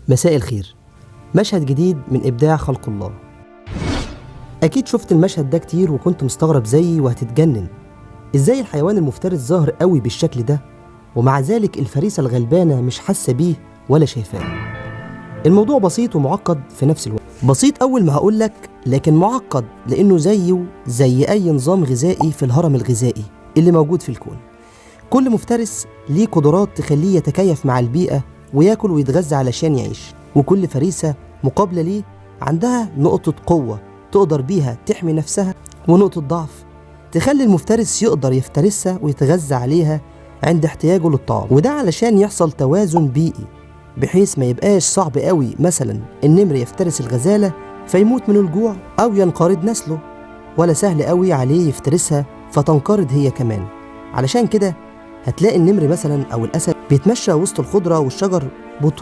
مساء الخير. مشهد جديد من إبداع خلق الله. أكيد شفت المشهد ده كتير وكنت مستغرب زيي وهتتجنن. إزاي الحيوان المفترس ظاهر قوي بالشكل ده ومع ذلك الفريسة الغلبانة مش حاسة بيه ولا شايفاه؟ الموضوع بسيط ومعقد في نفس الوقت. بسيط أول ما هقولك، لكن معقد لأنه زيه زي أي نظام غذائي في الهرم الغذائي اللي موجود في الكون. كل مفترس ليه قدرات تخليه يتكيف مع البيئة وياكل ويتغذى علشان يعيش، وكل فريسة مقابلة ليه عندها نقطة قوة تقدر بيها تحمي نفسها ونقطة ضعف تخلي المفترس يقدر يفترسها ويتغذى عليها عند احتياجه للطعام. وده علشان يحصل توازن بيئي بحيث ما يبقاش صعب قوي مثلا النمر يفترس الغزالة فيموت من الجوع أو ينقرض نسله، ولا سهل قوي عليه يفترسها فتنقرض هي كمان. علشان كده هتلاقي النمر مثلا أو الأسد بيتمشى وسط الخضرة والشجر بطولة